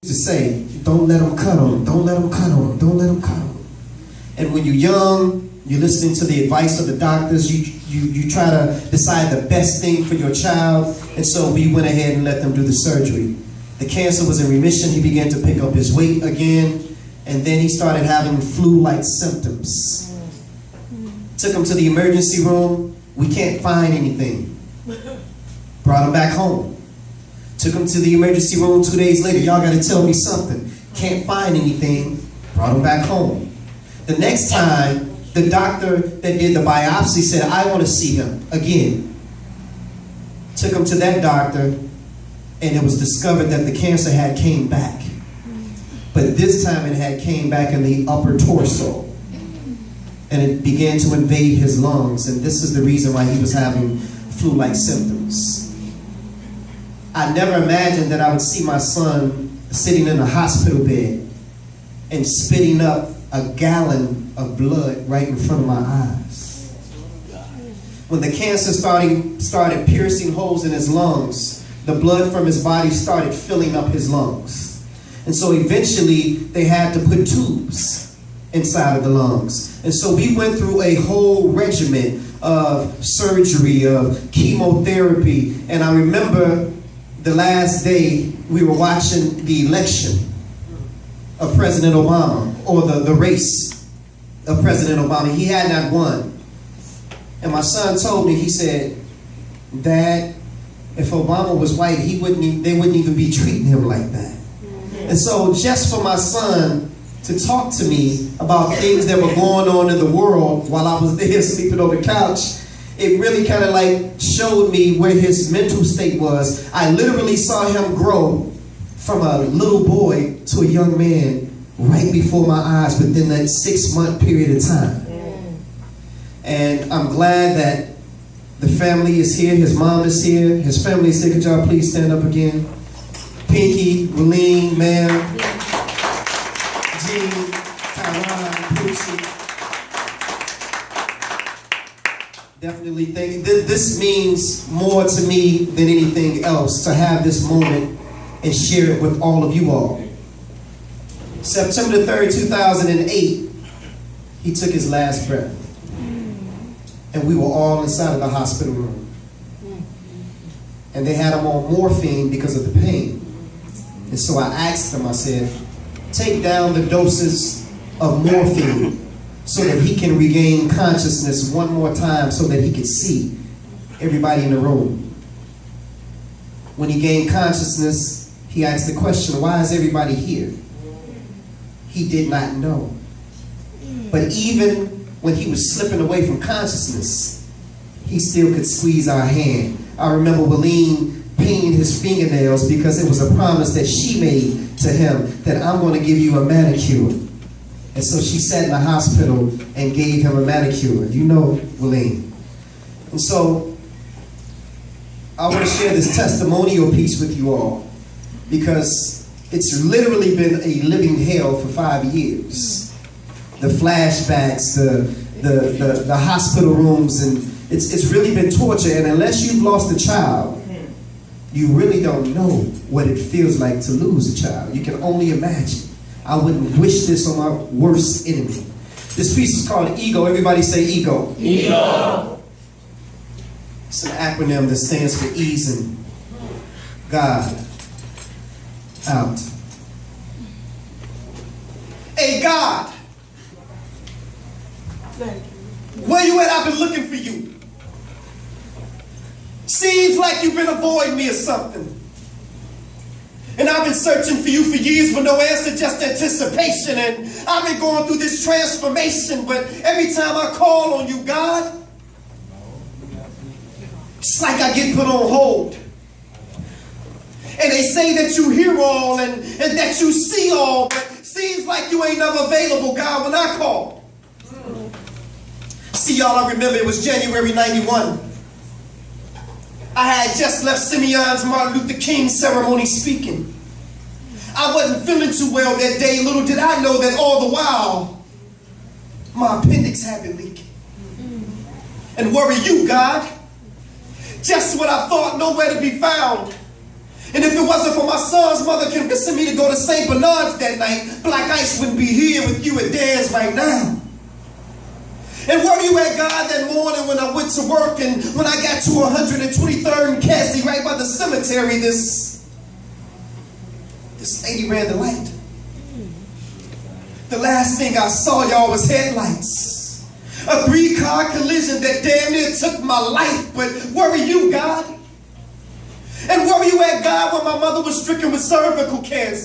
To say, don't let them cut on, don't let them cut on, don't let them cut on. And when you're young, you're listening to the advice of the doctors, you try to decide the best thing for your child, and so we went ahead and let them do the surgery. The cancer was in remission. He began to pick up his weight again, and then he started having flu-like symptoms. Took him to the emergency room. We can't find anything. Brought him back home. Took him to the emergency room 2 days later. Y'all got to tell me something. Can't find anything. Brought him back home. The next time, the doctor that did the biopsy said, I want to see him again. Took him to that doctor, and it was discovered that the cancer had came back. But this time it had came back in the upper torso. And it began to invade his lungs, and this is the reason why he was having flu-like symptoms. I never imagined that I would see my son sitting in a hospital bed and spitting up a gallon of blood right in front of my eyes. When the cancer started piercing holes in his lungs, the blood from his body started filling up his lungs. And so eventually they had to put tubes inside of the lungs. And so we went through a whole regimen of surgery, of chemotherapy, and I remember the last day we were watching the election of President Obama, or the race of President Obama. He had not won. And my son told me, he said, Dad, if Obama was white, they wouldn't even be treating him like that. And so just for my son to talk to me about things that were going on in the world while I was there sleeping on the couch, it really kind of like showed me where his mental state was. I literally saw him grow from a little boy to a young man right before my eyes within that 6-month period of time. And I'm glad that the family is here. His mom is here. His family is here. Could y'all please stand up again? Pinky, Willeen, Ma'am, Jean, Tyrone, Pussy. Definitely think this means more to me than anything else to have this moment and share it with all of you all. September 3rd, 2008, he took his last breath. And we were all inside of the hospital room. And they had him on morphine because of the pain. And so I asked him, I said, take down the doses of morphine so that he can regain consciousness one more time so that he could see everybody in the room. When he gained consciousness, he asked the question, why is everybody here? He did not know. But even when he was slipping away from consciousness, he still could squeeze our hand. I remember Willeen painting his fingernails because it was a promise that she made to him that I'm going to give you a manicure. And so she sat in the hospital and gave him a manicure. You know, Willeen. And so I want to share this testimonial piece with you all because it's literally been a living hell for 5 years. The flashbacks, the hospital rooms, and it's really been torture. And unless you've lost a child, you really don't know what it feels like to lose a child. You can only imagine. I wouldn't wish this on my worst enemy. This piece is called Ego. Everybody say ego. Ego. It's an acronym that stands for easing God out. Hey God, where you at? I've been looking for you. Seems like you've been avoiding me or something. And I've been searching for you for years with no answer, just anticipation. And I've been going through this transformation, but every time I call on you, God, it's like I get put on hold. And they say that you hear all and that you see all, but seems like you ain't never available, God, when I call. See, y'all, I remember it was January 91. I had just left Simeon's Martin Luther King ceremony speaking. I wasn't feeling too well that day. Little did I know that all the while, my appendix had been leaking. And worry you, God. Just when I thought nowhere to be found. And if it wasn't for my son's mother convincing me to go to St. Bernard's that night, Blaq Ice wouldn't be here with you at Dad's right now. And where you at, God, that morning when I went to work and when I got to 123rd and Cassie, right by the cemetery, this lady ran the light. The last thing I saw, y'all, was headlights. A 3-car collision that damn near took my life. But where were you, God? And where were you at, God, when my mother was stricken with cervical cancer?